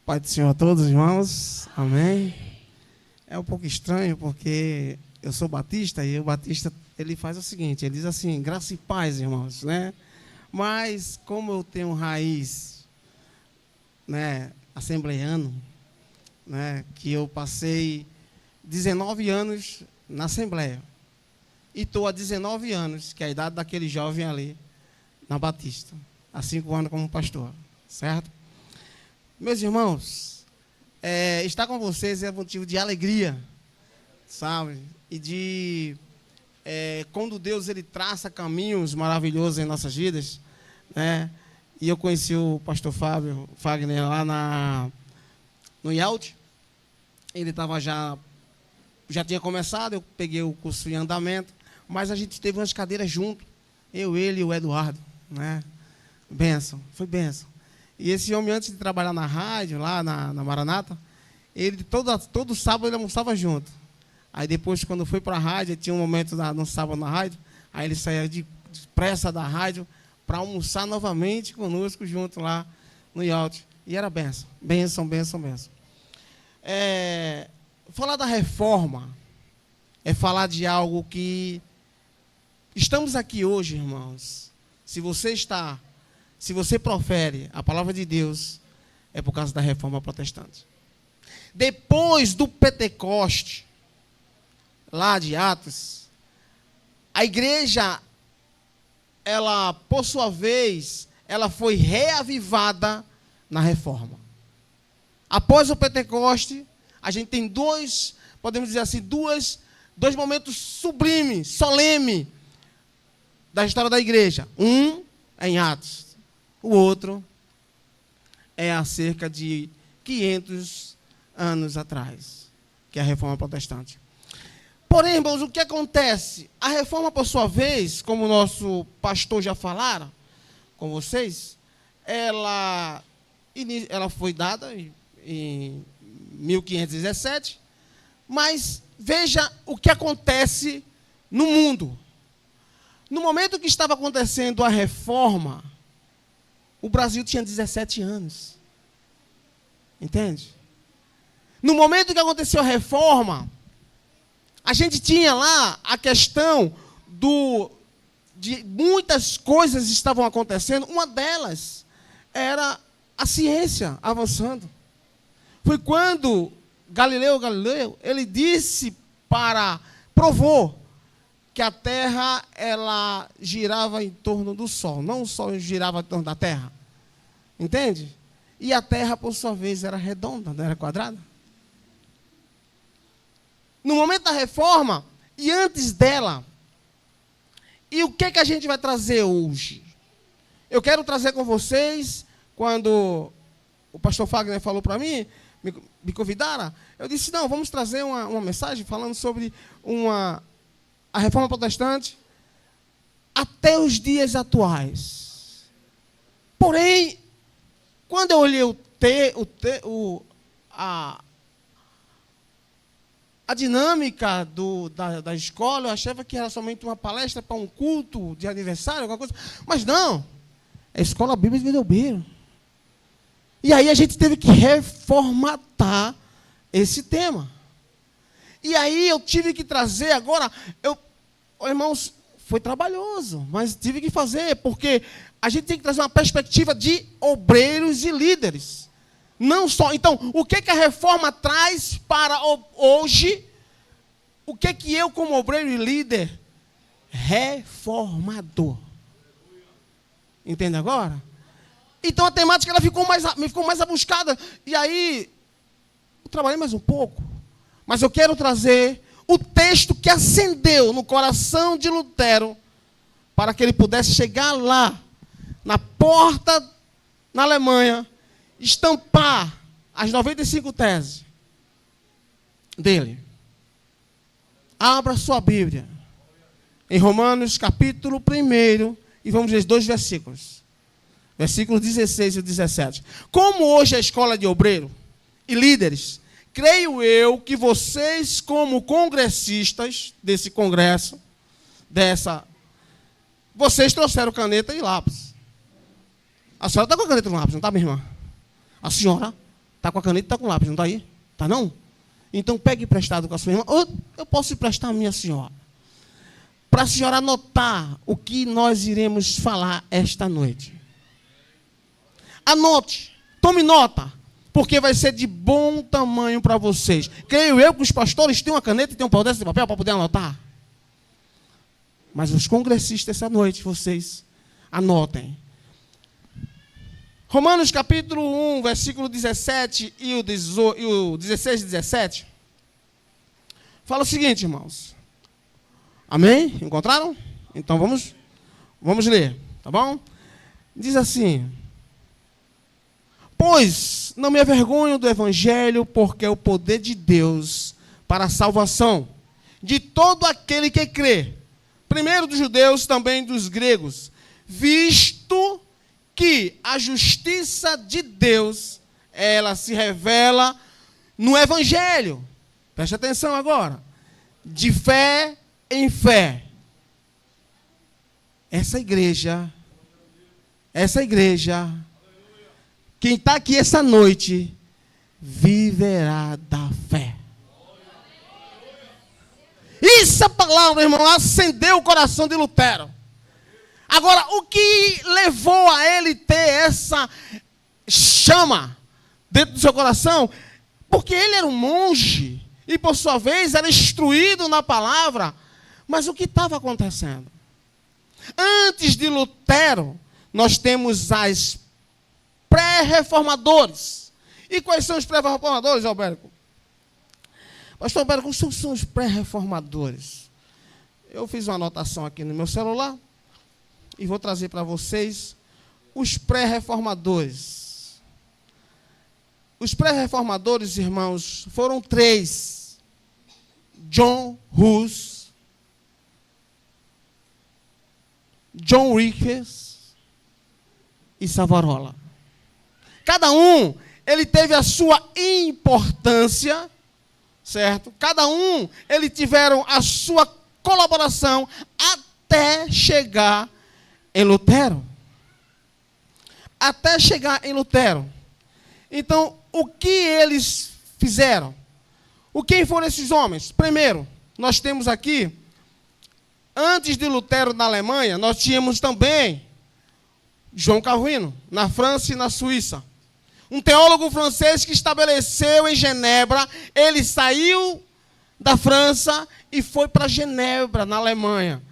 Pai do Senhor a todos, irmãos. Amém. É um pouco estranho porque eu sou batista e o batista ele faz o seguinte, ele diz assim, graça e paz, irmãos, né? Mas como eu tenho raiz, né, assembleiano, né, que eu passei 19 anos na Assembleia e estou há 19 anos, que é a idade daquele jovem ali, na Batista, há 5 anos como pastor, certo? Meus irmãos, estar com vocês é motivo de alegria, sabe? E de quando Deus ele traça caminhos maravilhosos em nossas vidas, né? E eu conheci o pastor Fagner lá no IELT. Ele estava já tinha começado, eu peguei o curso em andamento, mas a gente teve umas cadeiras junto, ele e o Eduardo, né? Bênção, foi bênção. E esse homem, antes de trabalhar na rádio, lá na Maranata, ele todo sábado ele almoçava junto. Aí depois, quando foi para a rádio, tinha um momento no sábado na rádio, aí ele saía depressa da rádio para almoçar novamente conosco junto lá no IELT. E era bênção, bênção, bênção, bênção. Falar da reforma é falar de algo que... Estamos aqui hoje, irmãos. Se você profere a palavra de Deus, é por causa da reforma protestante. Depois do Pentecoste, lá de Atos, a igreja, ela, por sua vez, ela foi reavivada na reforma. Após o Pentecoste, a gente tem podemos dizer assim, dois momentos sublimes, solenes, da história da igreja. Um é em Atos. O outro é há cerca de 500 anos atrás, que é a Reforma Protestante. Porém, irmãos, o que acontece? A Reforma, por sua vez, como o nosso pastor já falaram com vocês, ela foi dada em 1517, mas veja o que acontece no mundo. No momento que estava acontecendo a Reforma, o Brasil tinha 17 anos. Entende? No momento que aconteceu a reforma, a gente tinha lá a questão de muitas coisas estavam acontecendo. Uma delas era a ciência avançando. Foi quando Galileu, ele provou que a Terra, ela girava em torno do Sol. Não o Sol girava em torno da Terra. Entende? E a Terra, por sua vez, era redonda, não era quadrada. No momento da reforma, e antes dela, e o que a gente vai trazer hoje? Eu quero trazer com vocês, quando o pastor Fagner falou para mim, me convidaram, eu disse, não, vamos trazer uma mensagem falando sobre a reforma protestante até os dias atuais. Porém, quando eu olhei a dinâmica da escola, eu achava que era somente uma palestra para um culto de aniversário, alguma coisa. Mas não, é Escola Bíblica de Videobeiro. E aí a gente teve que reformatar esse tema. E aí eu tive que trazer agora, irmãos, foi trabalhoso, mas tive que fazer, porque a gente tem que trazer uma perspectiva de obreiros e líderes. Não só. Então, o que a reforma traz para hoje? O que eu, como obreiro e líder, reformador? Entende agora? Então, a temática ela ficou mais abuscada. E aí, eu trabalhei mais um pouco. Mas eu quero trazer o texto que acendeu no coração de Lutero para que ele pudesse chegar lá, na porta, na Alemanha, estampar as 95 teses dele. Abra sua Bíblia em Romanos capítulo 1 e vamos ler 2 versículos. Versículos 16 e 17. Como hoje é a escola de obreiro e líderes, creio eu que vocês, como congressistas desse congresso, vocês trouxeram caneta e lápis. A senhora está com a caneta e lápis, não está, minha irmã? A senhora Está com a caneta e está com o lápis, não está aí? Está não? Então pegue emprestado com a sua irmã. Ou eu posso emprestar a minha senhora. Para a senhora anotar o que nós iremos falar esta noite. Anote, tome nota, porque vai ser de bom tamanho para vocês. Creio eu que os pastores têm uma caneta e têm um pau desse de papel para poder anotar. Mas os congressistas essa noite, vocês anotem. Romanos capítulo 1, versículo 17 e o 16 e 17. Fala o seguinte, irmãos. Amém? Encontraram? Então vamos ler, tá bom? Diz assim: pois não me avergonho do evangelho, porque é o poder de Deus para a salvação de todo aquele que crê, primeiro dos judeus, também dos gregos, visto que a justiça de Deus, ela se revela no evangelho. Preste atenção agora. De fé em fé. Essa igreja, quem está aqui essa noite, viverá da fé. Essa palavra, irmão, acendeu o coração de Lutero. Agora, o que levou a ele ter essa chama dentro do seu coração? Porque ele era um monge e, por sua vez, era instruído na palavra. Mas o que estava acontecendo? Antes de Lutero, nós temos as pré-reformadores. E quais são os pré-reformadores, Alberto? Pastor Alberto, quais são os pré-reformadores? Eu fiz uma anotação aqui no meu celular e vou trazer para vocês os pré-reformadores. Os pré-reformadores, irmãos, foram 3. John Hus, John Wycliffe e Savonarola. Cada um, ele teve a sua importância, certo? Cada um, ele tiveram a sua colaboração até chegar em Lutero. Até chegar em Lutero. Então, o que eles fizeram? Quem foram esses homens? Primeiro, nós temos aqui, antes de Lutero na Alemanha, nós tínhamos também João Calvino, na França e na Suíça. Um teólogo francês que estabeleceu em Genebra, ele saiu da França e foi para Genebra, na Alemanha.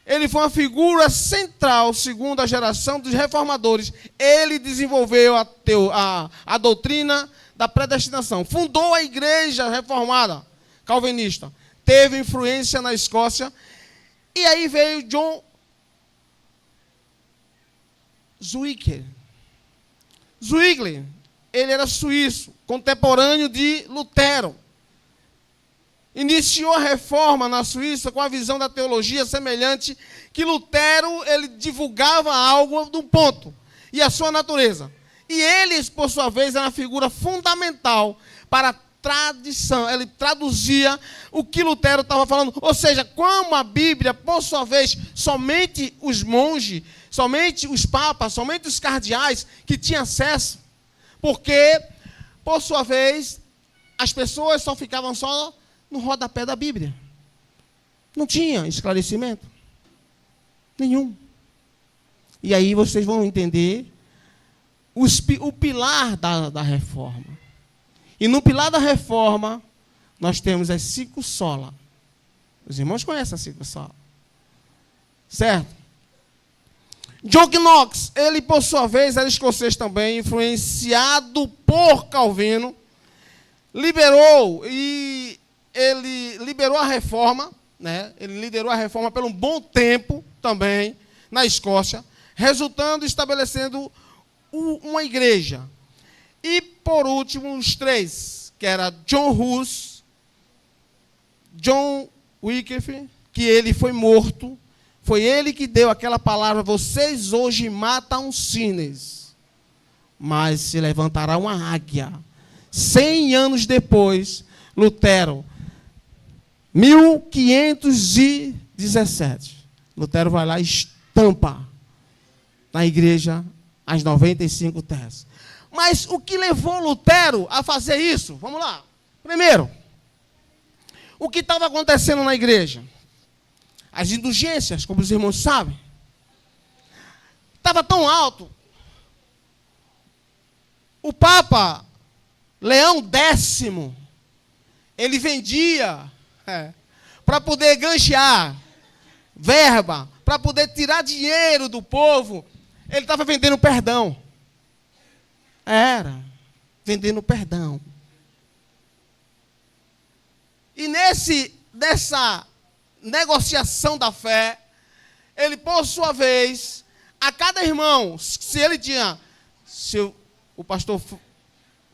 Ele foi uma figura central, segundo a geração dos reformadores. Ele desenvolveu a doutrina da predestinação. Fundou a igreja reformada, calvinista. Teve influência na Escócia. E aí veio John Zwingli. Zwingli, ele era suíço, contemporâneo de Lutero. Iniciou a reforma na Suíça com a visão da teologia semelhante que Lutero, ele divulgava algo de um ponto, e a sua natureza. E ele, por sua vez, era uma figura fundamental para a tradição. Ele traduzia o que Lutero estava falando. Ou seja, como a Bíblia, por sua vez, somente os monges, somente os papas, somente os cardeais que tinham acesso. Porque, por sua vez, as pessoas só ficavam só no rodapé da Bíblia. Não tinha esclarecimento nenhum. E aí vocês vão entender o pilar da reforma. E no pilar da reforma, nós temos as 5 solas. Os irmãos conhecem as 5 solas. Certo? John Knox, ele por sua vez era escocês também, influenciado por Calvino, ele liberou a reforma, né? Ele liderou a reforma por um bom tempo também na Escócia, resultando estabelecendo uma igreja. E por último, os 3, que era John Hus, John Wycliffe, que ele foi morto. Foi ele que deu aquela palavra: vocês hoje matam cisnes, mas se levantará uma águia. 100 anos depois, Lutero, 1517, Lutero vai lá e estampa na igreja as 95 teses. Mas o que levou Lutero a fazer isso? Vamos lá. Primeiro, o que estava acontecendo na igreja? As indulgências, como os irmãos sabem. Estava tão alto. O Papa Leão X, ele vendia para poder ganchear verba, para poder tirar dinheiro do povo. Ele estava vendendo perdão. Era, vendendo perdão. E nessa negociação da fé, ele, por sua vez, a cada irmão, o pastor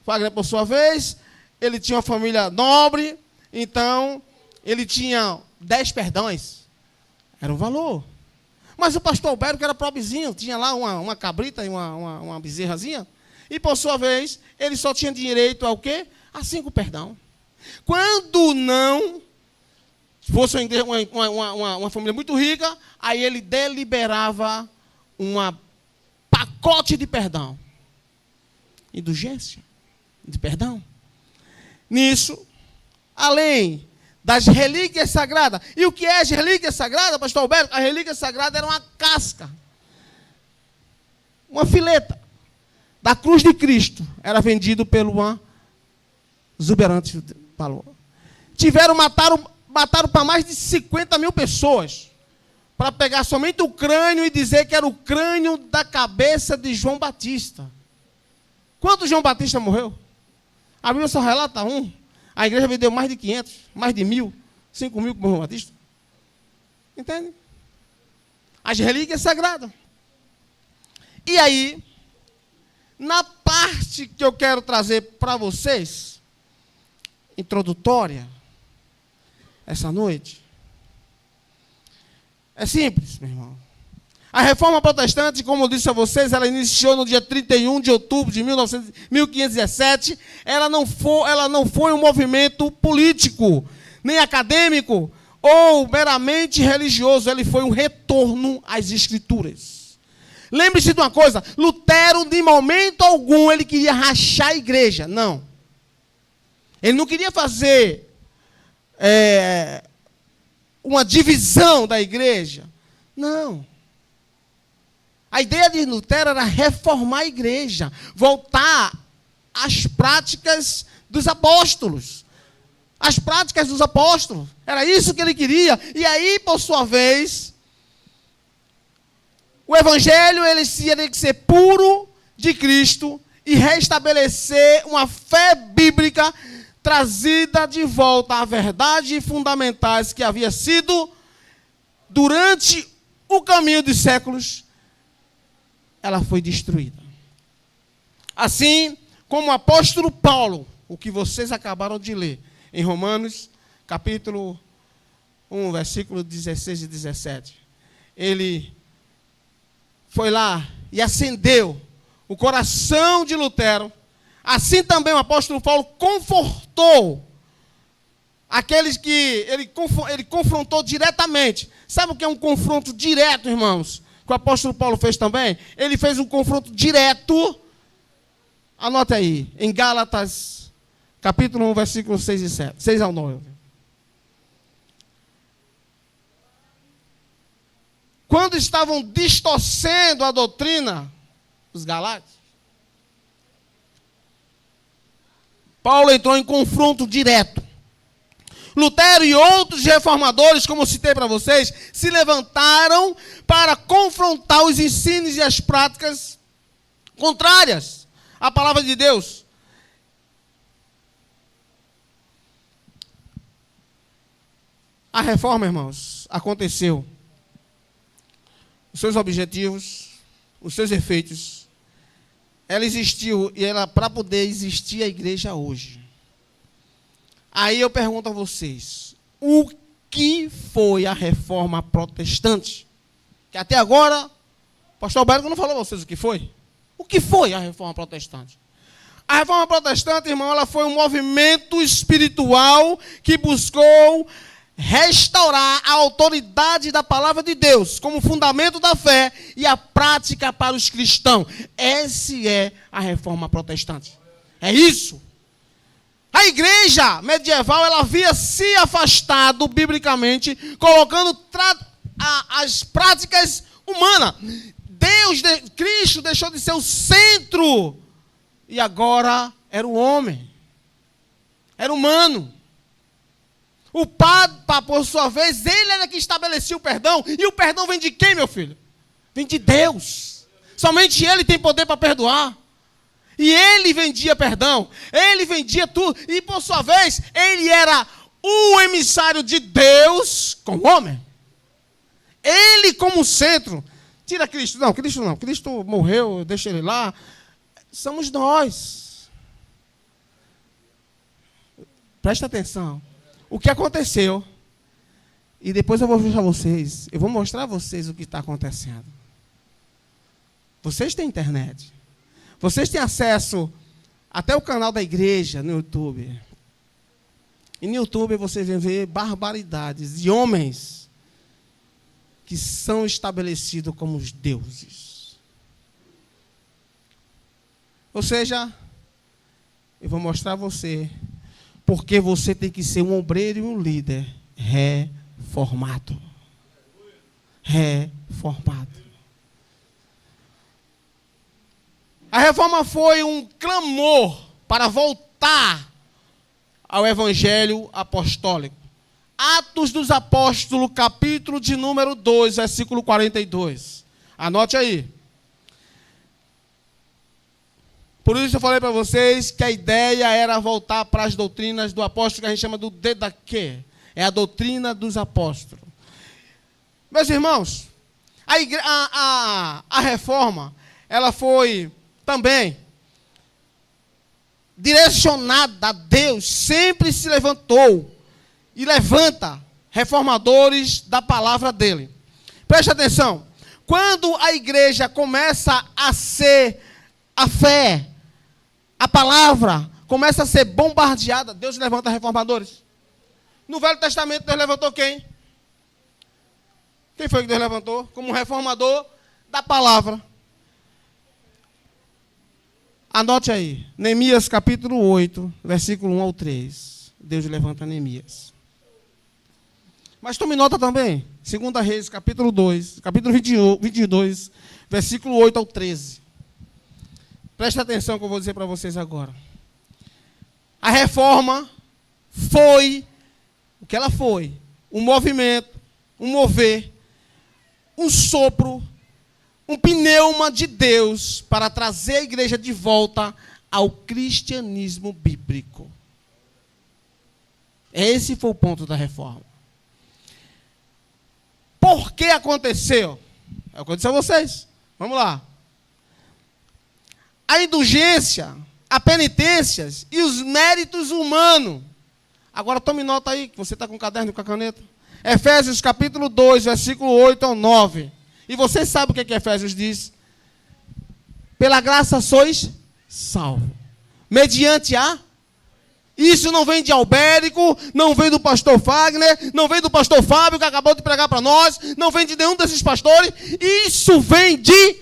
Fagner, por sua vez, ele tinha uma família nobre, então ele tinha 10 perdões. Era um valor. Mas o pastor Alberto, que era pobrezinho, tinha lá uma cabrita e uma bezerrazinha, e por sua vez, ele só tinha direito ao quê? A 5 perdão. Quando não fosse uma família muito rica, aí ele deliberava um pacote de perdão. Indulgência de perdão. Nisso, além das relíquias sagradas. E o que é as relíquias sagradas, pastor Alberto? A relíquia sagrada era uma casca, uma fileta da cruz de Cristo. Era vendido pelo uma exuberante valor. Mataram para mais de 50 mil pessoas, para pegar somente o crânio e dizer que era o crânio da cabeça de João Batista. Quanto João Batista morreu? A Bíblia só relata um. A igreja vendeu mais de 500, mais de 1.000, 5.000 com João Batista. Entende? As relíquias sagradas. E aí, na parte que eu quero trazer para vocês, introdutória, essa noite, é simples, meu irmão. A reforma protestante, como eu disse a vocês, ela iniciou no dia 31 de outubro de 1517. Ela não foi um movimento político, nem acadêmico, ou meramente religioso. Ele foi um retorno às Escrituras. Lembre-se de uma coisa, Lutero, de momento algum, ele queria rachar a igreja. Não. Ele não queria fazer uma divisão da igreja. Não. A ideia de Lutero era reformar a igreja, voltar às práticas dos apóstolos. As práticas dos apóstolos. Era isso que ele queria. E aí, por sua vez, o evangelho ele tinha que ser puro de Cristo e restabelecer uma fé bíblica trazida de volta à verdade fundamentais que havia sido, durante o caminho dos séculos, ela foi destruída. Assim como o apóstolo Paulo, o que vocês acabaram de ler, em Romanos, capítulo 1, versículo 16 e 17. Ele foi lá e acendeu o coração de Lutero. Assim também o apóstolo Paulo confortou aqueles que ele confrontou diretamente. Sabe o que é um confronto direto, irmãos? Que o apóstolo Paulo fez também? Ele fez um confronto direto. Anote aí, em Gálatas, capítulo 1, versículo 6 e 7, 6 ao 9. Quando estavam distorcendo a doutrina dos galátios, Paulo entrou em confronto direto. Lutero e outros reformadores, como eu citei para vocês, se levantaram para confrontar os ensinos e as práticas contrárias à palavra de Deus. A reforma, irmãos, aconteceu. Os seus objetivos, os seus efeitos, ela existiu e ela, para poder existir a igreja hoje. Aí eu pergunto a vocês, o que foi a reforma protestante? Que até agora, o pastor Alberto não falou a vocês o que foi. O que foi a reforma protestante? A reforma protestante, irmão, ela foi um movimento espiritual que buscou restaurar a autoridade da palavra de Deus como fundamento da fé e a prática para os cristãos. Essa é a reforma protestante. É isso. A igreja medieval, ela havia se afastado biblicamente, colocando as práticas humanas. Cristo deixou de ser o centro e agora era o homem. Era humano. O Papa, por sua vez, ele era que estabelecia o perdão. E o perdão vem de quem, meu filho? Vem de Deus. Somente Ele tem poder para perdoar. E Ele vendia perdão. Ele vendia tudo. E, por sua vez, Ele era o emissário de Deus com o homem. Ele como centro. Tira Cristo. Não, Cristo não. Cristo morreu, deixa Ele lá. Somos nós. Presta atenção. O que aconteceu, e depois eu vou mostrar a vocês o que está acontecendo. Vocês têm internet. Vocês têm acesso até o canal da igreja no YouTube. E no YouTube vocês vão ver barbaridades de homens que são estabelecidos como os deuses. Ou seja, eu vou mostrar a você porque você tem que ser um obreiro e um líder reformado. Reformado. A reforma foi um clamor para voltar ao evangelho apostólico. Atos dos Apóstolos, capítulo de número 2, versículo 42. Anote aí. Por isso eu falei para vocês que a ideia era voltar para as doutrinas do apóstolo, que a gente chama do Didaquê. É a doutrina dos apóstolos. Meus irmãos, a reforma, ela foi também direcionada a Deus, sempre se levantou e levanta reformadores da palavra dele. Preste atenção, quando a igreja começa a ser a fé, a palavra começa a ser bombardeada, Deus levanta reformadores. No Velho Testamento, Deus levantou quem? Quem foi que Deus levantou? Como reformador da palavra. Anote aí. Neemias capítulo 8, versículo 1 ao 3. Deus levanta Neemias. Mas tome nota também. 2 Reis, capítulo 2, capítulo 22, versículo 8 ao 13. Presta atenção que eu vou dizer para vocês agora. A reforma foi o que ela foi. Um movimento, um mover, um sopro, um pneuma de Deus para trazer a igreja de volta ao cristianismo bíblico. Esse foi o ponto da reforma. Por que aconteceu? É o que eu disse a vocês. Vamos lá. A indulgência, a penitências e os méritos humanos. Agora tome nota aí, que você está com o caderno e com a caneta. Efésios capítulo 2, versículo 8 ao 9. E você sabe o que Efésios diz? Pela graça sois salvos. Mediante a... Isso não vem de Albérico, não vem do pastor Fagner, não vem do pastor Fábio, que acabou de pregar para nós, não vem de nenhum desses pastores. Isso vem de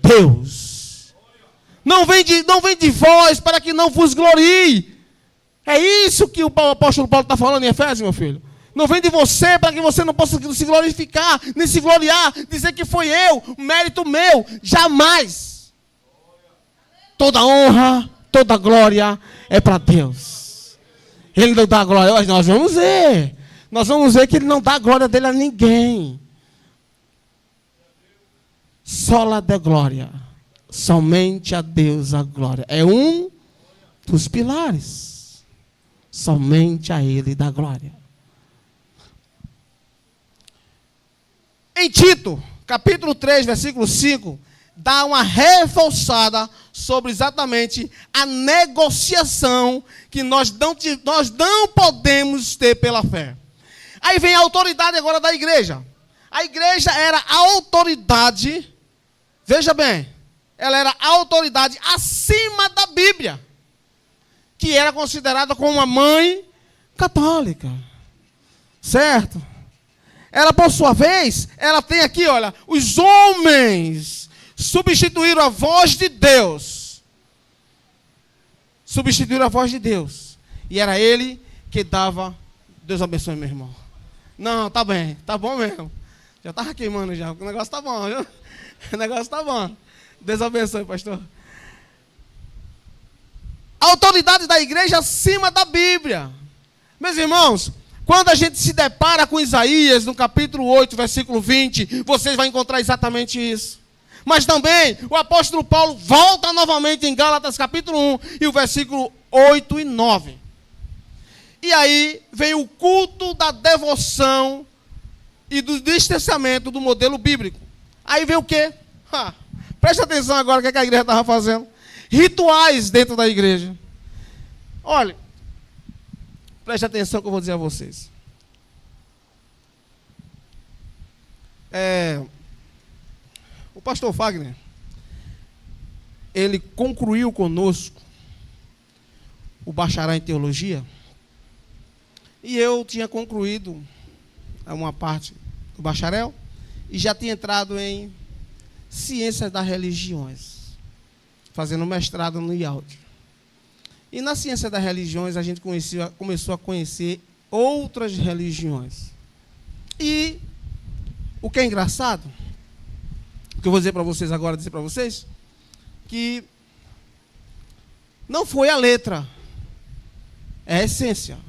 Deus. Não vem de vós, para que não vos glorie. É isso que o apóstolo Paulo está falando em Efésios, meu filho. Não vem de você, para que você não possa se glorificar, nem se gloriar, dizer que foi eu, mérito meu. Jamais. Toda honra, toda glória é para Deus. Ele não dá glória. Nós vamos ver. Nós vamos ver que ele não dá a glória dele a ninguém. Sola de glória. Somente a Deus a glória. É um dos pilares. Somente a Ele dá glória. Em Tito, capítulo 3, versículo 5, dá uma reforçada sobre exatamente a negociação que nós não podemos ter pela fé. Aí vem a autoridade agora da igreja. A igreja era a autoridade, veja bem, ela era a autoridade acima da Bíblia, que era considerada como uma mãe católica. Certo? Ela, por sua vez, ela tem aqui, olha, os homens substituíram a voz de Deus. Substituíram a voz de Deus. E era ele que dava. Deus abençoe, meu irmão. Não, tá bem, tá bom mesmo. Já estava queimando já, o negócio tá bom, viu? O negócio tá bom. Deus abençoe, pastor. A autoridade da igreja acima da Bíblia. Meus irmãos, quando a gente se depara com Isaías, no capítulo 8, versículo 20, vocês vão encontrar exatamente isso. Mas também, o apóstolo Paulo volta novamente em Gálatas, capítulo 1, e o versículo 8 e 9. E aí vem o culto da devoção e do distanciamento do modelo bíblico. Aí vem o quê? Preste atenção agora o que a igreja estava fazendo. Rituais dentro da igreja. Olha, preste atenção que eu vou dizer a vocês. O pastor Fagner, ele concluiu conosco o bacharel em teologia, e eu tinha concluído uma parte do bacharel e já tinha entrado em ciências das religiões, fazendo mestrado no IALD. E na ciência das religiões a gente começou a conhecer outras religiões. E o que é engraçado, o que eu vou dizer para vocês agora, que não foi a letra, é a essência.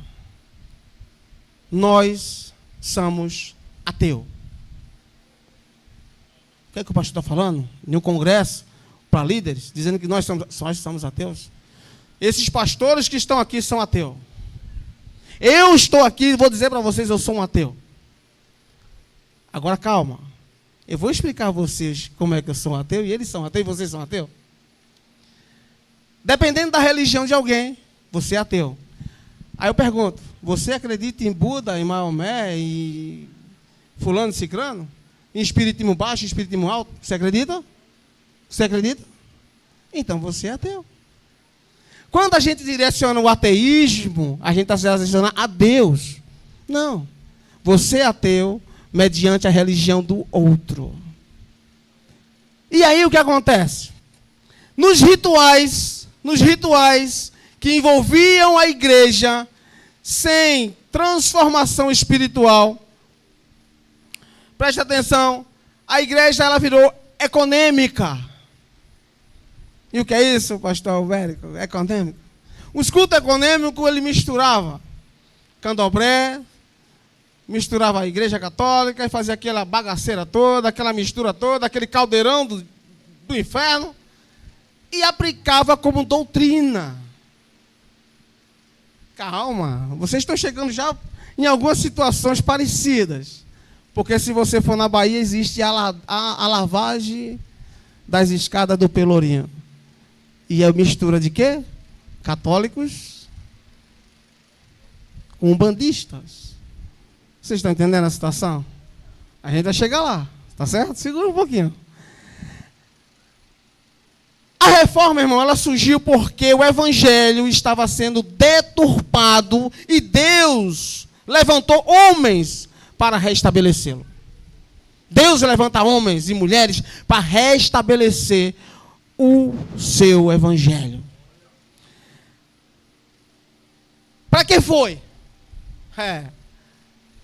Nós somos ateus. O que é que o pastor está falando? Em um congresso, para líderes, dizendo que nós somos ateus. Esses pastores que estão aqui são ateus. Eu estou aqui e vou dizer para vocês, eu sou um ateu. Agora calma. Eu vou explicar a vocês como é que eu sou um ateu, e eles são ateus e vocês são ateus. Dependendo da religião de alguém, você é ateu. Aí eu pergunto, você acredita em Buda, em Maomé, em fulano, cicrano? Em espiritismo baixo, em espiritismo alto? Você acredita? Você acredita? Então você é ateu. Quando a gente direciona o ateísmo, a gente está se direcionando a Deus. Não. Você é ateu mediante a religião do outro. E aí o que acontece? Nos rituais que envolviam a igreja sem transformação espiritual, preste atenção, a igreja ela virou econômica. E o que é isso, pastor Albérico? Econômico. Os cultos econômicos ele misturava candomblé, misturava a igreja católica e fazia aquela bagaceira toda, aquela mistura toda, aquele caldeirão do inferno, e aplicava como doutrina. Calma, vocês estão chegando já em algumas situações parecidas. Porque se você for na Bahia, existe a lavagem das escadas do Pelourinho. E é mistura de quê? Católicos com umbandistas. Vocês estão entendendo a situação? A gente vai chegar lá, tá certo? Segura um pouquinho. A reforma, irmão, ela surgiu porque o evangelho estava sendo deturpado e Deus levantou homens para restabelecê-lo. Deus levanta homens e mulheres para restabelecer o seu evangelho. Para que foi?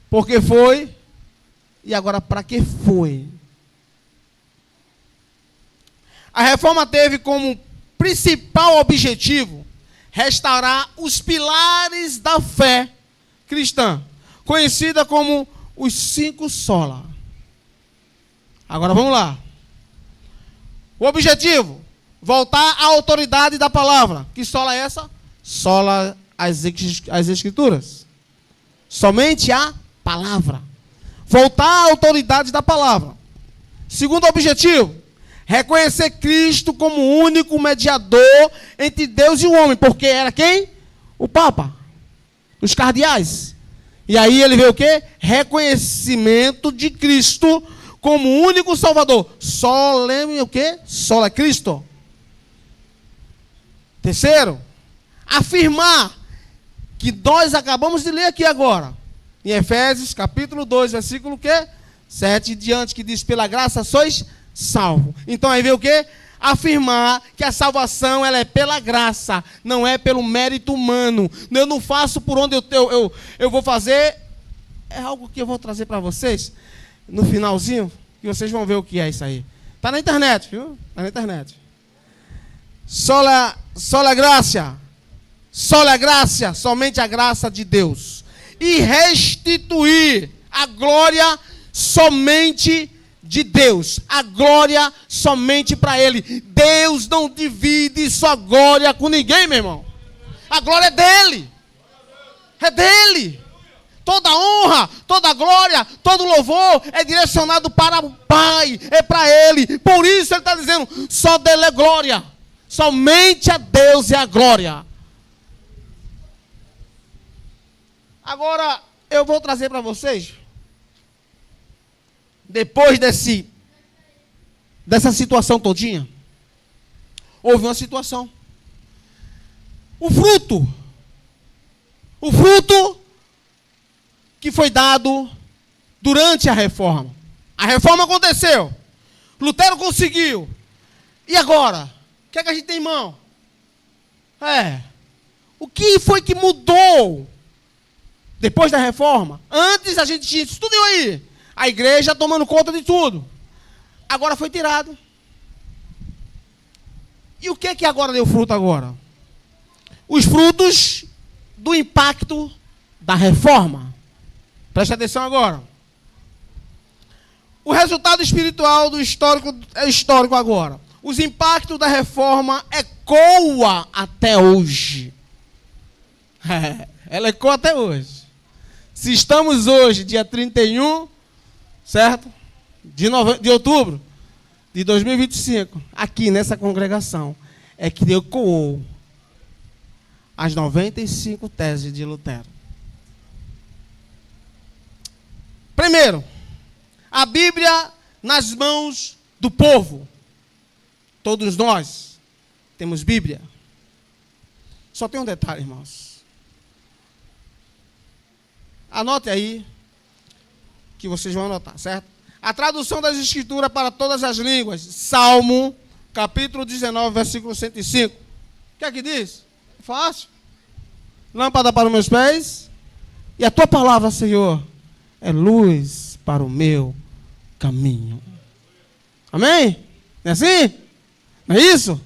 Porque foi, e agora para que foi? A reforma teve como principal objetivo restaurar os pilares da fé cristã, conhecida como os 5 sola. Agora vamos lá. O objetivo, voltar à autoridade da palavra. Que sola é essa? Sola as escrituras. Somente a palavra. Voltar à autoridade da palavra. Segundo objetivo, reconhecer Cristo como o único mediador entre Deus e o homem. Porque era quem? O Papa. Os cardeais. E aí ele veio o quê? Reconhecimento de Cristo como o único Salvador. Solene o quê? Sola Cristo. Terceiro, afirmar que nós acabamos de ler aqui agora, Em Efésios, capítulo 2, versículo quê? 7 em diante, que diz, pela graça sois salvos. Então aí vem o quê? Afirmar que a salvação ela é pela graça, não é pelo mérito humano. Eu não faço por onde eu vou fazer. É algo que eu vou trazer para vocês no finalzinho, que vocês vão ver o que é isso aí. Está na internet, viu? Está na internet. Sola graça, somente a graça de Deus. E restituir a glória somente de Deus. A glória somente para Ele. Deus não divide sua glória com ninguém, meu irmão. A glória é dele. É dele. Toda honra, toda glória, todo louvor é direcionado para o Pai. É para Ele. Por isso Ele está dizendo, só dele é glória. Somente a Deus é a glória. Agora, eu vou trazer para vocês, depois dessa situação todinha, houve uma situação. O fruto que foi dado durante a reforma. A reforma aconteceu. Lutero conseguiu. E agora? O que é que a gente tem em mão? O que foi que mudou depois da reforma? Antes a gente tinha isso tudo aí. A igreja tomando conta de tudo. Agora foi tirado. E o que é que agora deu fruto agora? Os frutos do impacto da reforma. Preste atenção agora. O resultado espiritual do histórico é histórico agora. Os impactos da reforma ecoam até hoje. Ela ecoa até hoje. Se estamos hoje, dia 31, certo? De outubro de 2025, aqui nessa congregação, é que ecoou as 95 teses de Lutero. Primeiro, a Bíblia nas mãos do povo. Todos nós temos Bíblia. Só tem um detalhe, irmãos. Anote aí, que vocês vão anotar, certo? A tradução das Escrituras para todas as línguas. Salmo, capítulo 19, versículo 105. O que é que diz? Fácil. Lâmpada para os meus pés. E a tua palavra, Senhor, é luz para o meu caminho. Amém? Não é assim? Não é isso?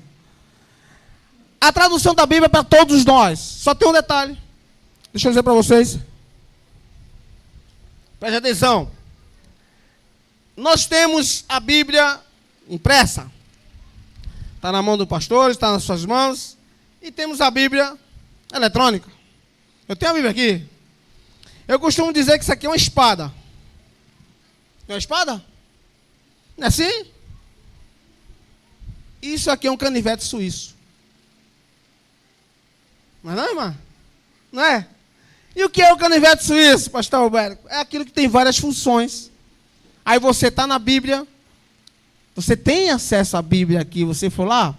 A tradução da Bíblia é para todos nós. Só tem um detalhe. Deixa eu dizer para vocês. Preste atenção. Nós temos a Bíblia impressa. Está na mão do pastor, está nas suas mãos. E temos a Bíblia eletrônica. Eu tenho a Bíblia aqui. Eu costumo dizer que isso aqui é uma espada. Não é uma espada? Não é assim? Isso aqui é um canivete suíço. Mas não, irmã? Não é? E o que é o canivete suíço, pastor Alberto? É aquilo que tem várias funções. Aí você está na Bíblia, você tem acesso à Bíblia aqui, você for lá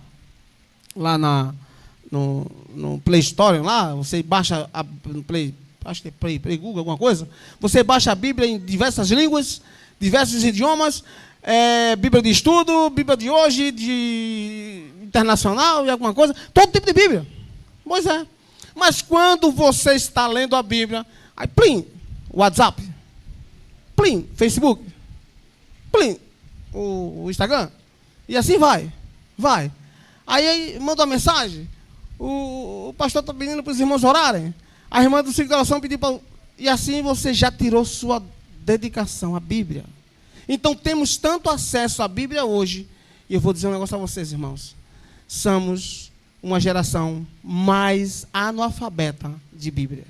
no Play Store, lá, você baixa no Play, acho que é Play Google, alguma coisa, você baixa a Bíblia em diversas línguas, diversos idiomas, Bíblia de estudo, Bíblia de hoje, de internacional e alguma coisa, todo tipo de Bíblia. Pois é. Mas quando você está lendo a Bíblia, aí plim, WhatsApp, plim, Facebook, plim, o Instagram, e assim vai. Aí manda uma mensagem, o pastor está pedindo para os irmãos orarem, a irmã do ciclo de oração pediu para... E assim você já tirou sua dedicação à Bíblia. Então temos tanto acesso à Bíblia hoje, e eu vou dizer um negócio a vocês, irmãos, somos uma geração mais analfabeta de Bíblia.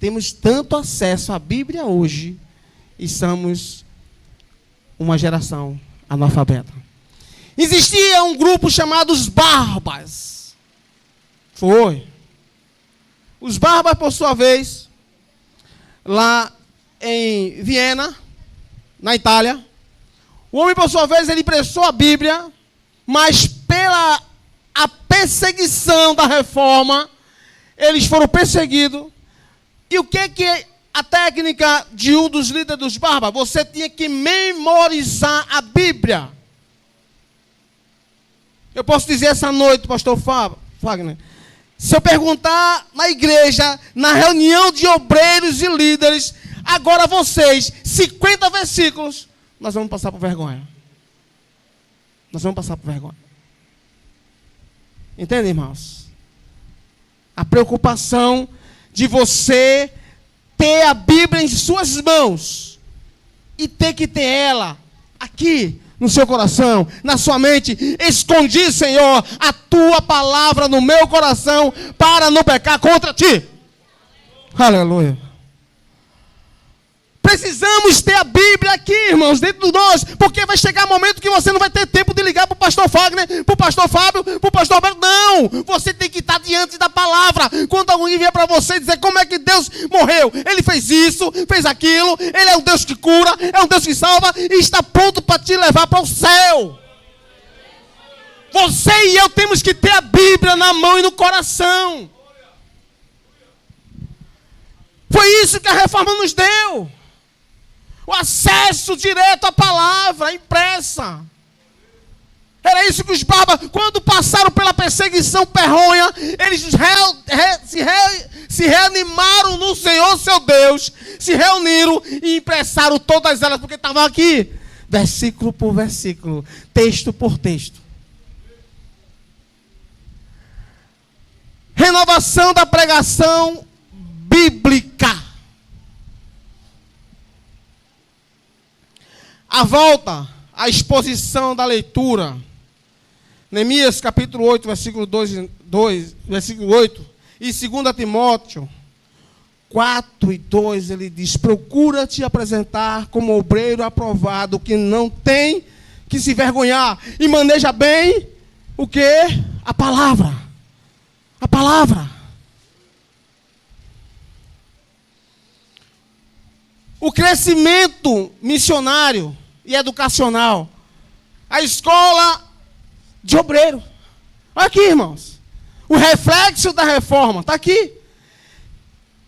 Temos tanto acesso à Bíblia hoje e somos uma geração analfabeta. Existia um grupo chamado os Barbas. Foi. Os Barbas, por sua vez, lá em Viena, na Itália, o homem, por sua vez, ele impressou a Bíblia, mas pela a perseguição da reforma, eles foram perseguidos, E o que é a técnica de um dos líderes dos bárbaros? Você tinha que memorizar a Bíblia. Eu posso dizer essa noite, pastor Fagner, se eu perguntar na igreja, na reunião de obreiros e líderes, agora vocês, 50 versículos, nós vamos passar por vergonha. Nós vamos passar por vergonha. Entende, irmãos? A preocupação de você ter a Bíblia em suas mãos e ter que ter ela aqui no seu coração, na sua mente. Escondi, Senhor, a tua palavra no meu coração para não pecar contra ti. Aleluia. Precisamos ter a Bíblia aqui, irmãos, dentro de nós, porque vai chegar um momento que você não vai ter tempo de ligar para o pastor Fagner, para o pastor Fábio, para o pastor Roberto. Não, você tem que estar diante da palavra. Quando alguém vier para você dizer como é que Deus morreu, Ele fez isso, fez aquilo, Ele é um Deus que cura, é um Deus que salva e está pronto para te levar para o céu. Você e eu temos que ter a Bíblia na mão e no coração. Foi isso que a reforma nos deu. O acesso direto à palavra impressa. Era isso que os bárbaros, quando passaram pela perseguição ferronha, eles se reanimaram no Senhor seu Deus, se reuniram e impressaram todas elas, porque estavam aqui, versículo por versículo, texto por texto. Renovação da pregação bíblica. A volta à exposição da leitura. Neemias capítulo 8, versículo 2, versículo 8. E 2 Timóteo 4 e 2, ele diz: procura te apresentar como obreiro aprovado, que não tem que se vergonhar, e maneja bem o que? A palavra. A palavra. O crescimento missionário e educacional. A escola de obreiro. Olha aqui, irmãos. O reflexo da reforma está aqui.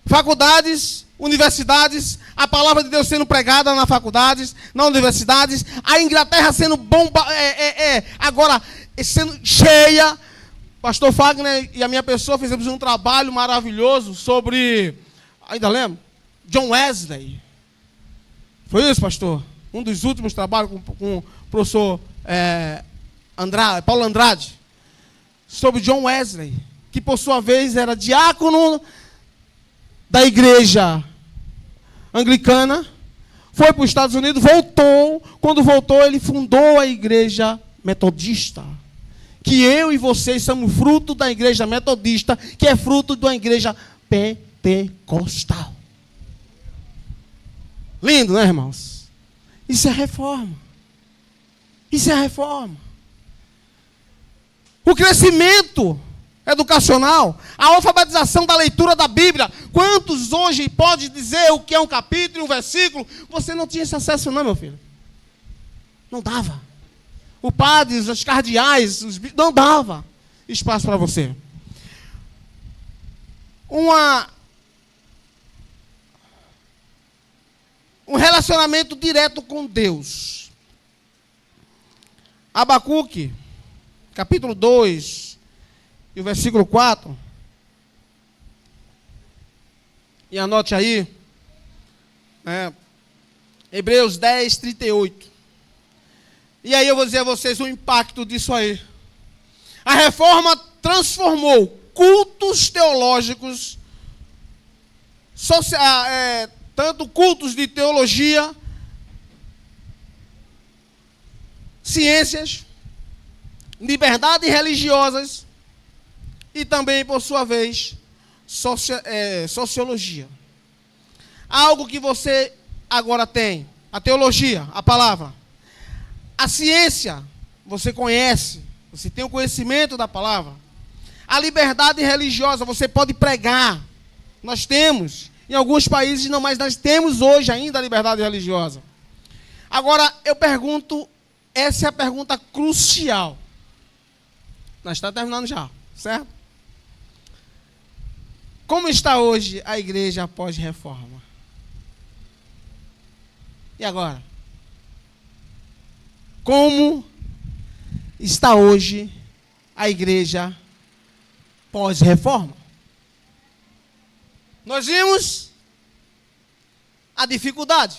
Faculdades, universidades, a palavra de Deus sendo pregada nas faculdades, nas universidades, a Inglaterra sendo agora sendo cheia. Pastor Fagner e a minha pessoa fizemos um trabalho maravilhoso sobre, ainda lembro? John Wesley. Foi isso, pastor? Um dos últimos trabalhos com o professor Paulo Andrade, sobre John Wesley, que por sua vez era diácono da igreja anglicana, foi para os Estados Unidos, voltou. Quando voltou, ele fundou a igreja metodista. Que eu e vocês somos fruto da igreja metodista, que é fruto da igreja pentecostal. Lindo, né, irmãos? Isso é reforma. Isso é reforma. O crescimento educacional, a alfabetização da leitura da Bíblia. Quantos hoje pode dizer o que é um capítulo, um versículo? Você não tinha esse acesso não, meu filho. Não dava. O padre, os cardeais, não dava espaço para você. Um relacionamento direto com Deus. Abacuque, capítulo 2, e o versículo 4. E anote aí. Hebreus 10, 38. E aí eu vou dizer a vocês o impacto disso aí. A reforma transformou cultos teológicos, tanto cultos de teologia, ciências, liberdades religiosas e também, por sua vez, sociologia. Algo que você agora tem: a teologia, a palavra. A ciência, você conhece, você tem o conhecimento da palavra. A liberdade religiosa, você pode pregar. Nós temos, em alguns países não, mas nós temos hoje ainda a liberdade religiosa. Agora, eu pergunto, essa é a pergunta crucial. Nós estamos terminando já, certo? Como está hoje a igreja após reforma? E agora? Como está hoje a igreja pós-reforma? Nós vimos a dificuldade.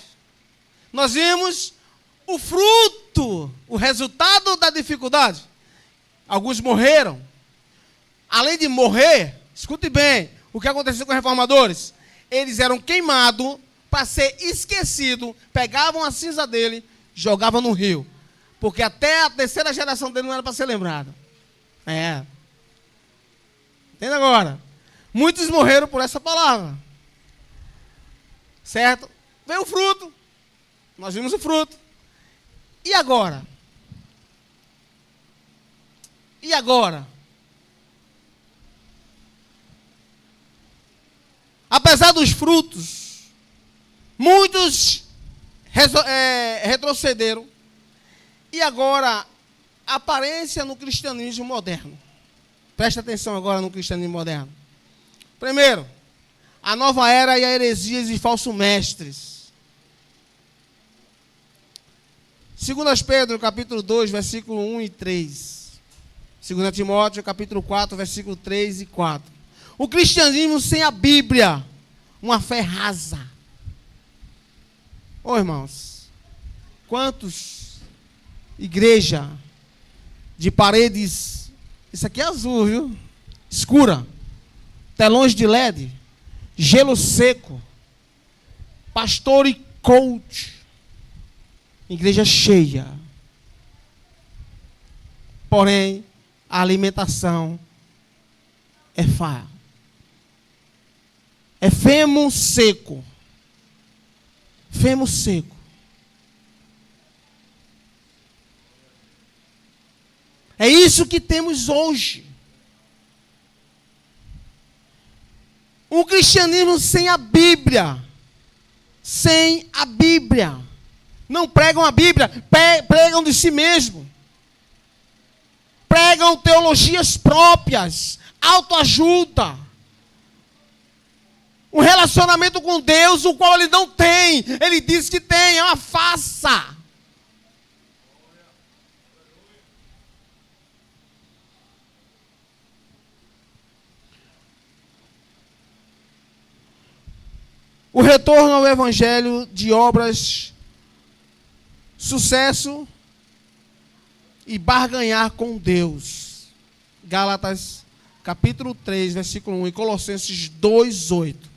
Nós vimos o fruto, o resultado da dificuldade. Alguns morreram. Além de morrer, escute bem, o que aconteceu com os reformadores? Eles eram queimados para ser esquecidos, pegavam a cinza dele, jogavam no rio. Porque até a terceira geração dele não era para ser lembrada. Entenda agora? Muitos morreram por essa palavra. Certo? Veio o fruto. Nós vimos o fruto. E agora? E agora? Apesar dos frutos, muitos retrocederam. E agora, aparência no cristianismo moderno. Presta atenção agora no cristianismo moderno. Primeiro, a nova era e a heresias e falsos mestres. 2 Pedro, capítulo 2, versículo 1 e 3. 2 Timóteo, capítulo 4, versículo 3 e 4. O cristianismo sem a Bíblia, uma fé rasa. Ô irmãos, quantos igreja de paredes, isso aqui é azul, viu? Escura, telões de LED, gelo seco, pastor e coach, igreja cheia. Porém, a alimentação é falha. É fêmur seco. Fêmur seco. É isso que temos hoje. Um cristianismo sem a Bíblia. Sem a Bíblia. Não pregam a Bíblia, pregam de si mesmo. Pregam teologias próprias, autoajuda. Um relacionamento com Deus, o qual ele não tem. Ele diz que tem, é uma farsa. O retorno ao evangelho de obras, sucesso e barganhar com Deus. Gálatas capítulo 3, versículo 1 e Colossenses 2, 8.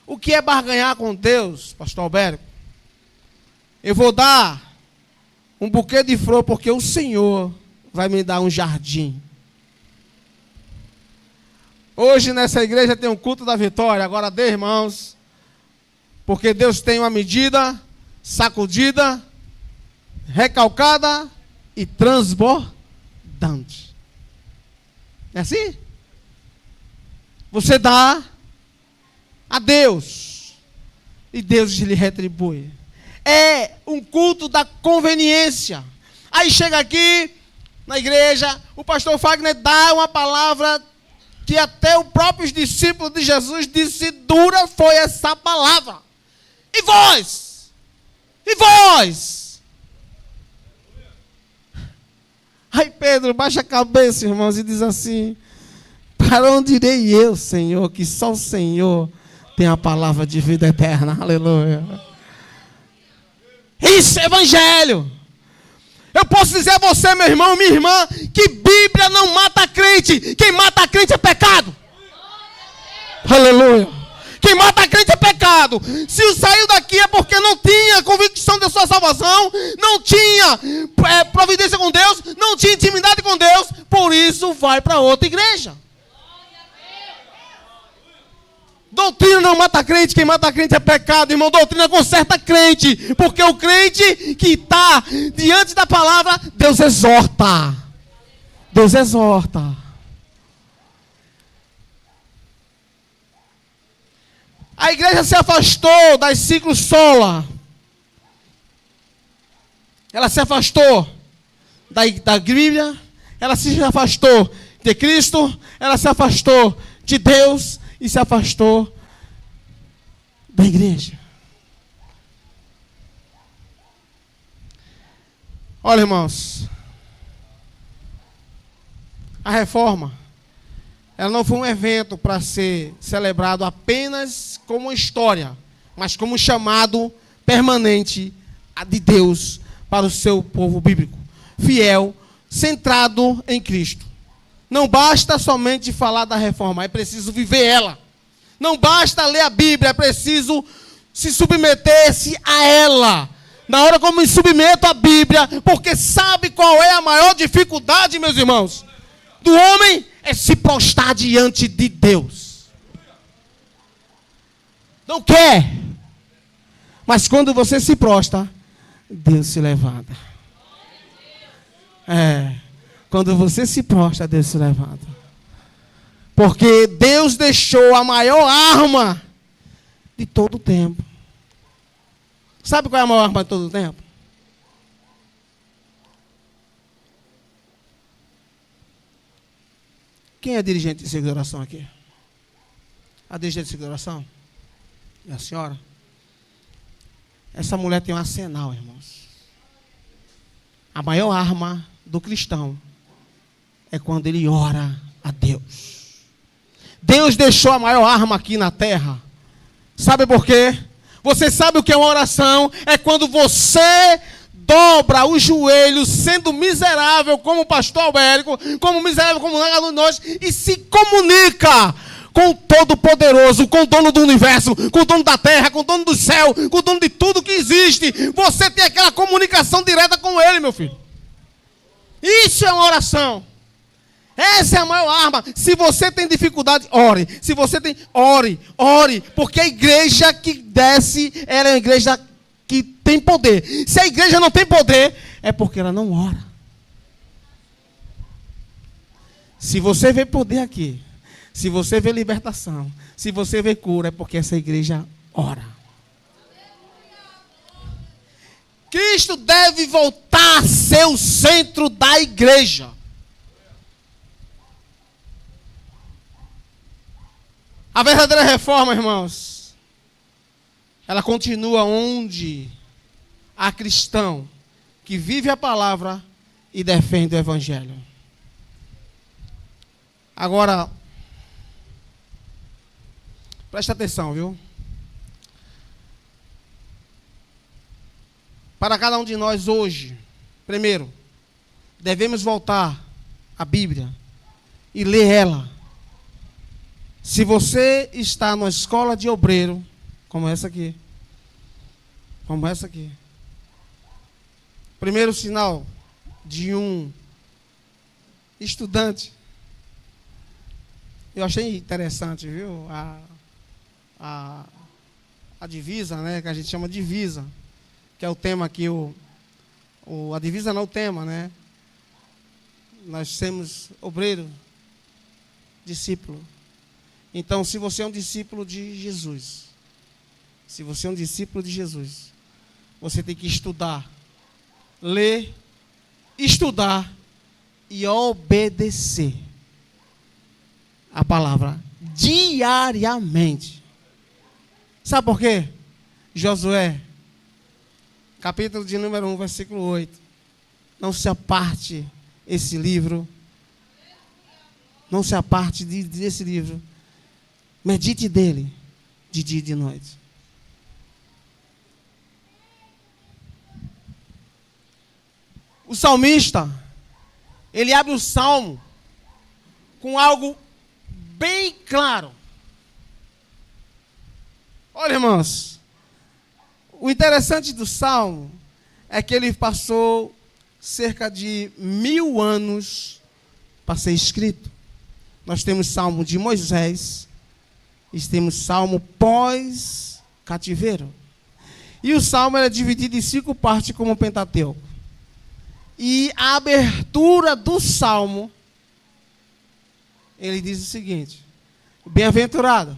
O que é barganhar com Deus, pastor Alberto? Eu vou dar um buquê de flor porque o Senhor vai me dar um jardim. Hoje nessa igreja tem um culto da vitória. Agora dê, irmãos, porque Deus tem uma medida sacudida, recalcada e transbordante. É assim? Você dá a Deus e Deus lhe retribui. É um culto da conveniência. Aí chega aqui na igreja, o pastor Fagner dá uma palavra que até os próprios discípulos de Jesus disse: dura foi essa palavra. E vós? E vós? Aí Pedro baixa a cabeça, irmãos, e diz assim: para onde irei eu, Senhor, que só o Senhor tem a palavra de vida eterna. Aleluia. Isso é evangelho. Eu posso dizer a você, meu irmão, minha irmã, que Bíblia não mata crente. Quem mata crente é pecado. Aleluia. Quem mata crente é pecado. Se saiu daqui é porque não tinha convicção da sua salvação, não tinha providência com Deus, não tinha intimidade com Deus, por isso vai para outra igreja. Doutrina não mata crente, quem mata crente é pecado, irmão. Doutrina conserta crente, porque o crente que está diante da palavra, Deus exorta. Deus exorta. A igreja se afastou das ciclos sola. Ela se afastou da Bíblia, ela se afastou de Cristo, ela se afastou de Deus e se afastou da igreja. Olha, irmãos, a reforma, ela não foi um evento para ser celebrado apenas como uma história, mas como um chamado permanente de Deus para o seu povo bíblico, fiel, centrado em Cristo. Não basta somente falar da reforma, é preciso viver ela. Não basta ler a Bíblia, é preciso se submeter-se a ela. Na hora como me submeto à Bíblia, porque sabe qual é a maior dificuldade, meus irmãos, do homem? É se prostrar diante de Deus. Não quer. Mas quando você se prostra, Deus se levanta. Quando você se prostra, Deus se levanta. Porque Deus deixou a maior arma de todo o tempo. Sabe qual é a maior arma de todo o tempo? Quem é dirigente de ciclo de oração aqui? A dirigente de ciclo de oração? É a senhora? Essa mulher tem um arsenal, irmãos. A maior arma do cristão é quando ele ora a Deus. Deus deixou a maior arma aqui na terra. Sabe por quê? Você sabe o que é uma oração? É quando você dobra os joelhos, sendo miserável como o pastor Albérico, como miserável como nós, e se comunica com o Todo-Poderoso, com o dono do universo, com o dono da terra, com o dono do céu, com o dono de tudo que existe. Você tem aquela comunicação direta com ele, meu filho. Isso é uma oração. Essa é a maior arma. Se você tem dificuldade, ore. Se você tem, ore. Porque a igreja que desce, ela é uma igreja que tem poder. Se a igreja não tem poder, é porque ela não ora. Se você vê poder aqui, se você vê libertação, se você vê cura, é porque essa igreja ora. Cristo deve voltar a ser o centro da igreja. A verdadeira reforma, irmãos, ela continua onde há cristão que vive a palavra e defende o evangelho. Agora, presta atenção, viu? Para cada um de nós hoje, primeiro, devemos voltar à Bíblia e ler ela. Se você está numa escola de obreiro, como essa aqui, primeiro sinal de um estudante, eu achei interessante, viu? A divisa, né? Que a gente chama de divisa, que é o tema aqui, a divisa não é o tema, né? Nós temos obreiro, discípulo. Então, se você é um discípulo de Jesus, você tem que estudar, ler, estudar e obedecer a palavra diariamente. Sabe por quê? Josué, capítulo de número 1, versículo 8. Não se aparte esse livro. Não se aparte desse livro. Medite dele de dia e de noite. O salmista, ele abre o salmo com algo bem claro. Olha, irmãos, o interessante do salmo é que ele passou cerca de 1000 anos para ser escrito. Nós temos salmo de Moisés, e temos salmo pós-cativeiro. E o salmo era dividido em 5 partes como o Pentateuco. E a abertura do salmo, ele diz o seguinte: bem-aventurado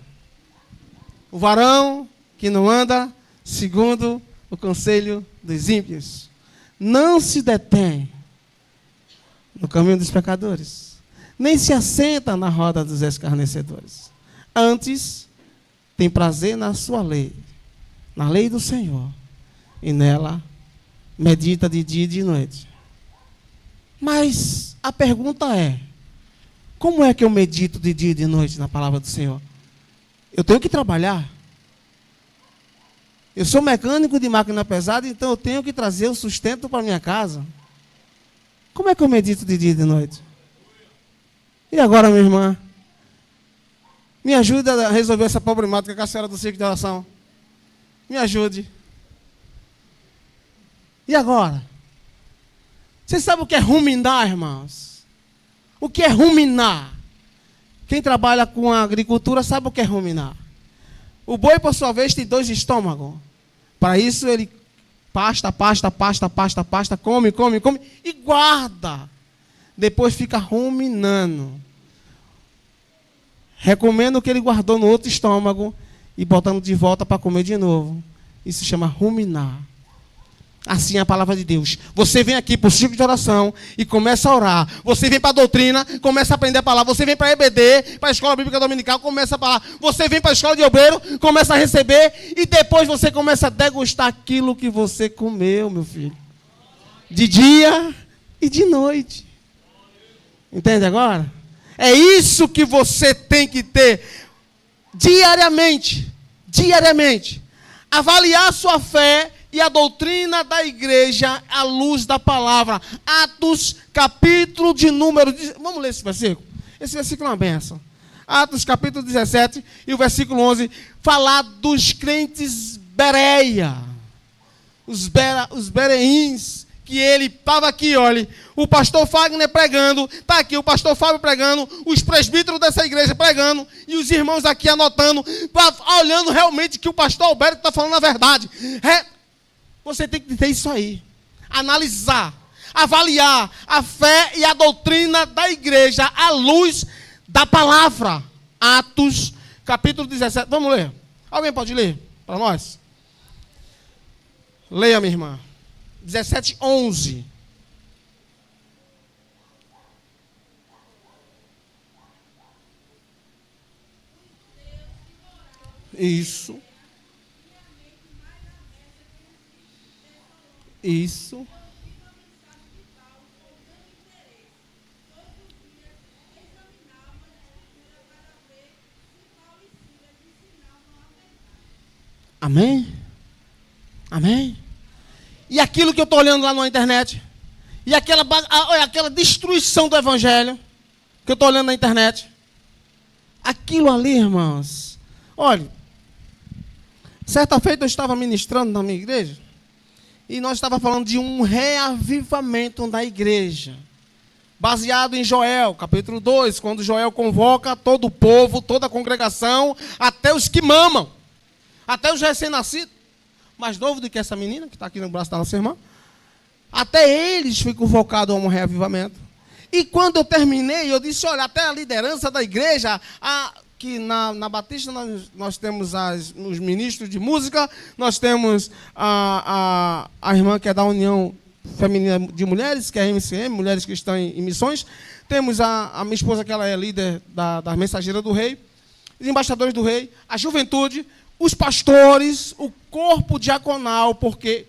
o varão que não anda segundo o conselho dos ímpios, não se detém no caminho dos pecadores, nem se assenta na roda dos escarnecedores. Antes, tem prazer na sua lei, na lei do Senhor, e nela medita de dia e de noite. Mas a pergunta é, como é que eu medito de dia e de noite na palavra do Senhor? Eu tenho que trabalhar. Eu sou mecânico de máquina pesada, então eu tenho que trazer o sustento para minha casa. Como é que eu medito de dia e de noite? E agora, minha irmã? Me ajude a resolver essa problemática com a senhora do ciclo de oração. Me ajude. E agora? Vocês sabem o que é ruminar, irmãos? O que é ruminar? Quem trabalha com a agricultura sabe o que é ruminar. O boi, por sua vez, tem 2 estômagos. Para isso, ele pasta, come e guarda. Depois fica ruminando. Recomendo que ele guardou no outro estômago e botando de volta para comer de novo. Isso se chama ruminar. Assim é a palavra de Deus. Você vem aqui para o ciclo de oração e começa a orar. Você vem para a doutrina, começa a aprender a palavra. Você vem para a EBD, para a Escola Bíblica Dominical, começa a falar. Você vem para a Escola de Obreiro, começa a receber. E depois você começa a degustar aquilo que você comeu, meu filho. De dia e de noite. Entende agora? É isso que você tem que ter diariamente. Diariamente. Avaliar a sua fé e a doutrina da igreja à luz da palavra. Atos, capítulo de número... Vamos ler esse versículo? Esse versículo é uma benção. Atos, capítulo 17 e o versículo 11. Falar dos crentes Bereia. Os bereíns. Que ele estava aqui, olha, o pastor Fagner pregando, está aqui o pastor Fábio pregando, os presbíteros dessa igreja pregando, e os irmãos aqui anotando, olhando realmente que o pastor Alberto está falando a verdade. Você tem que ter isso aí, analisar, avaliar a fé e a doutrina da igreja à luz da palavra. Atos, capítulo 17, vamos ler? Alguém pode ler para nós? Leia, minha irmã. 17:11. Isso. Isso. Amém? Amém? E aquilo que eu estou olhando lá na internet, e aquela destruição do evangelho, que eu estou olhando na internet, aquilo ali, irmãos, olha, certa feita eu estava ministrando na minha igreja, e nós estávamos falando de um reavivamento da igreja, baseado em Joel, capítulo 2, quando Joel convoca todo o povo, toda a congregação, até os que mamam, até os recém-nascidos, mais novo do que essa menina, que está aqui no braço da nossa irmã. Até eles foi convocado a um reavivamento. E quando eu terminei, eu disse, olha, até a liderança da igreja, que na Batista nós temos os ministros de música, nós temos a irmã que é da União Feminina de Mulheres, que é a MCM, Mulheres que estão em missões. Temos a minha esposa, que ela é líder da Mensageira do Rei, os embaixadores do Rei, a juventude, os pastores, o corpo diaconal, porque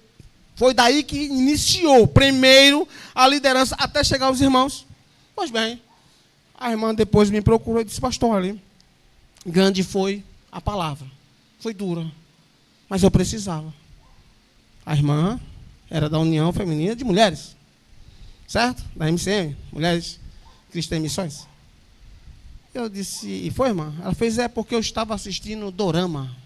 foi daí que iniciou primeiro a liderança até chegar aos irmãos. Pois bem, a irmã depois me procurou e disse, pastor, ali, grande foi a palavra, foi dura, mas eu precisava. A irmã era da União Feminina de Mulheres, certo? Da MCM, Mulheres Cristãs em Missões. Eu disse, e foi, irmã? Ela fez, porque eu estava assistindo dorama.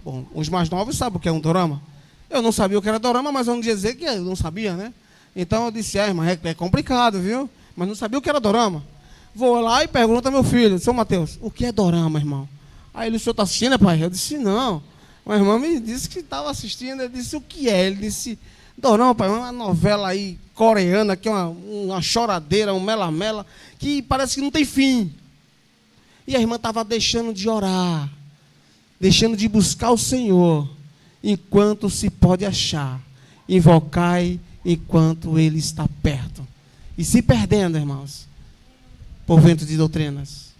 Bom, os mais novos sabem o que é um dorama. Eu não sabia o que era dorama, mas eu não ia dizer que eu não sabia, né? Então eu disse, irmã, é complicado, viu? Mas não sabia o que era dorama. Vou lá e pergunto ao meu filho, seu Mateus, o que é dorama, irmão? Aí ele, o senhor está assistindo, pai? Eu disse, não. Uma irmã me disse que estava assistindo. Eu disse, o que é? Ele disse, dorama, pai, uma novela aí coreana, que é uma choradeira, um mela-mela, que parece que não tem fim. E a irmã estava deixando de orar, deixando de buscar o Senhor, enquanto se pode achar. Invocai enquanto Ele está perto. E se perdendo, irmãos, por vento de doutrinas.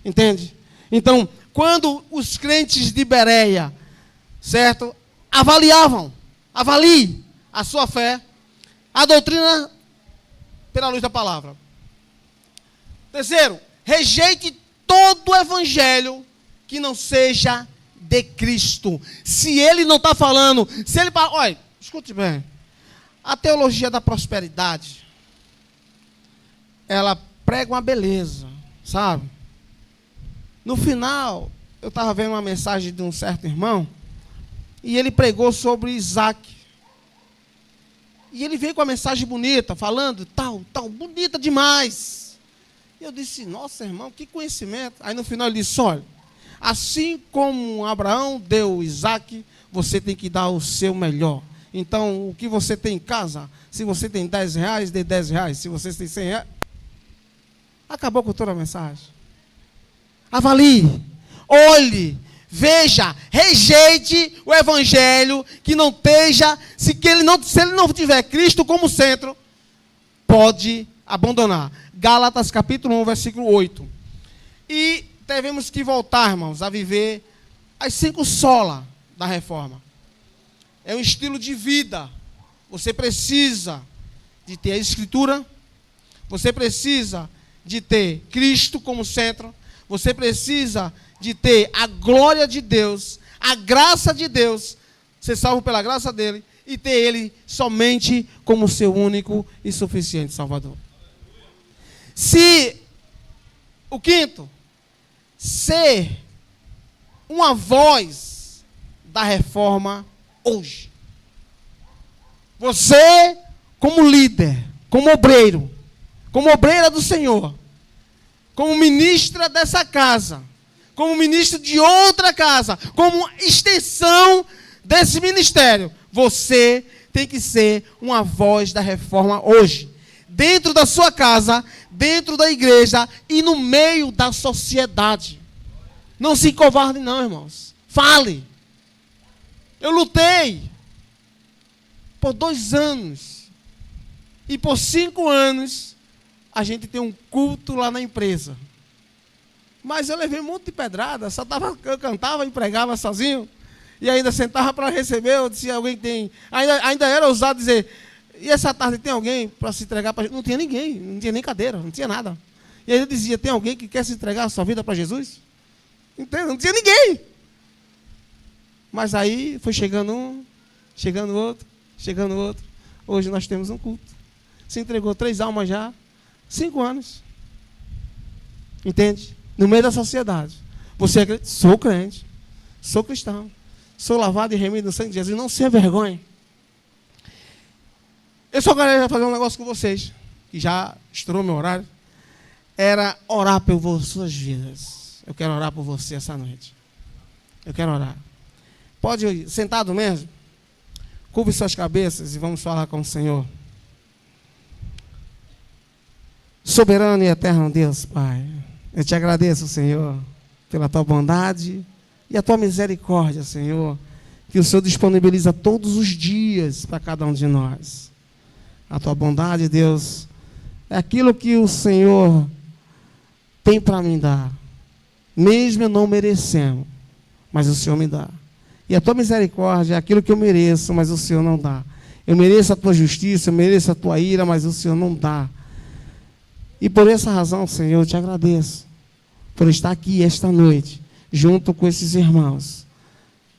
Entende? Então, quando os crentes de Bereia, certo, avalie a sua fé, a doutrina pela luz da palavra. Terceiro, rejeite todo o evangelho que não seja de Cristo. Se ele não está falando, se ele... Olha, escute bem. A teologia da prosperidade, ela prega uma beleza, sabe? No final, eu estava vendo uma mensagem de um certo irmão, e ele pregou sobre Isaac. E ele veio com a mensagem bonita, falando tal, bonita demais. E eu disse, nossa, irmão, que conhecimento. Aí no final ele disse, olha, assim como Abraão deu Isaac, você tem que dar o seu melhor. Então, o que você tem em casa, se você tem 10 reais, dê 10 reais. Se você tem 100 reais, acabou com toda a mensagem. Avalie, olhe, veja, rejeite o evangelho que não esteja, se ele não tiver Cristo como centro, pode abandonar. Gálatas capítulo 1, versículo 8. E devemos que voltar, irmãos, a viver as 5 solas da reforma. É um estilo de vida. Você precisa de ter a Escritura, você precisa de ter Cristo como centro, você precisa de ter a glória de Deus, a graça de Deus, ser salvo pela graça dele, e ter ele somente como seu único e suficiente Salvador. O quinto, ser uma voz da reforma hoje. Você, como líder, como obreiro, como obreira do Senhor, como ministra dessa casa, como ministro de outra casa, como extensão desse ministério, você tem que ser uma voz da reforma hoje. Dentro da sua casa, dentro da igreja e no meio da sociedade. Não se covarde não, irmãos. Fale. Eu lutei por 2 anos. E por 5 anos, a gente tem um culto lá na empresa. Mas eu levei um monte de pedrada. Eu cantava e pregava sozinho. E ainda sentava para receber. Eu disse, alguém tem... Ainda era ousado dizer, e essa tarde tem alguém para se entregar para Jesus? Não tinha ninguém, não tinha nem cadeira, não tinha nada. E aí eu dizia, tem alguém que quer se entregar a sua vida para Jesus? Entende? Não tinha ninguém. Mas aí foi chegando um, chegando outro, chegando outro. Hoje nós temos um culto. Se entregou 3 almas já, 5 anos. Entende? No meio da sociedade. Você acredita? Sou crente, sou cristão, sou lavado e remido no sangue de Jesus, não se envergonhe. Eu só queria fazer um negócio com vocês, que já estourou meu horário. Era orar por suas vidas. Eu quero orar por você essa noite. Eu quero orar. Pode ir sentado mesmo? Curve suas cabeças e vamos falar com o Senhor. Soberano e eterno Deus, Pai, eu te agradeço, Senhor, pela tua bondade e a tua misericórdia, Senhor, que o Senhor disponibiliza todos os dias para cada um de nós. A tua bondade, Deus, é aquilo que o Senhor tem para me dar, mesmo eu não merecendo, mas o Senhor me dá. E a tua misericórdia é aquilo que eu mereço, mas o Senhor não dá. Eu mereço a tua justiça, eu mereço a tua ira, mas o Senhor não dá. E por essa razão, Senhor, eu te agradeço por estar aqui esta noite, junto com esses irmãos,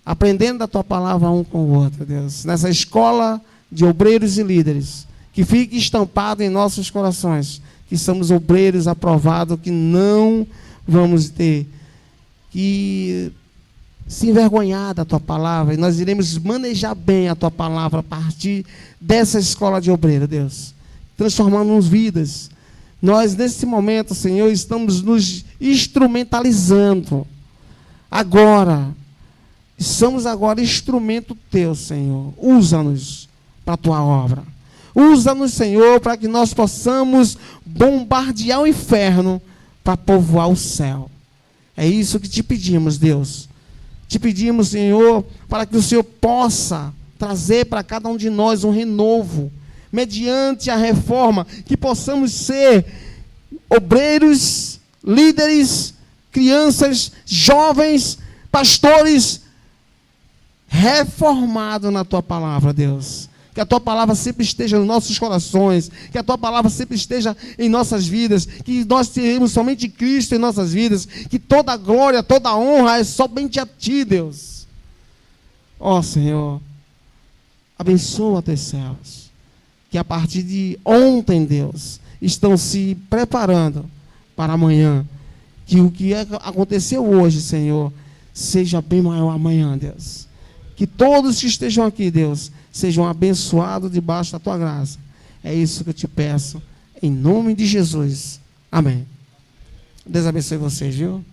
aprendendo da tua palavra um com o outro, Deus, nessa escola de obreiros e líderes, que fique estampado em nossos corações, que somos obreiros aprovados, que não vamos ter que se envergonhar da tua palavra, e nós iremos manejar bem a tua palavra a partir dessa escola de obreiro, Deus, transformando-nos vidas. Nós, nesse momento, Senhor, estamos nos instrumentalizando. Agora, somos agora instrumento teu, Senhor. Usa-nos para a tua obra. Usa-nos, Senhor, para que nós possamos bombardear o inferno para povoar o céu. É isso que te pedimos, Deus. Te pedimos, Senhor, para que o Senhor possa trazer para cada um de nós um renovo, mediante a reforma, que possamos ser obreiros, líderes, crianças, jovens, pastores reformados na tua palavra, Deus. Que a tua palavra sempre esteja nos nossos corações, que a tua palavra sempre esteja em nossas vidas, que nós tenhamos somente Cristo em nossas vidas, que toda a glória, toda a honra é somente a ti, Deus. Ó Senhor, abençoa teus céus, que a partir de ontem, Deus, estão se preparando para amanhã, que o que aconteceu hoje, Senhor, seja bem maior amanhã, Deus. Que todos que estejam aqui, Deus, sejam abençoados debaixo da tua graça. É isso que eu te peço, em nome de Jesus. Amém. Deus abençoe vocês, viu?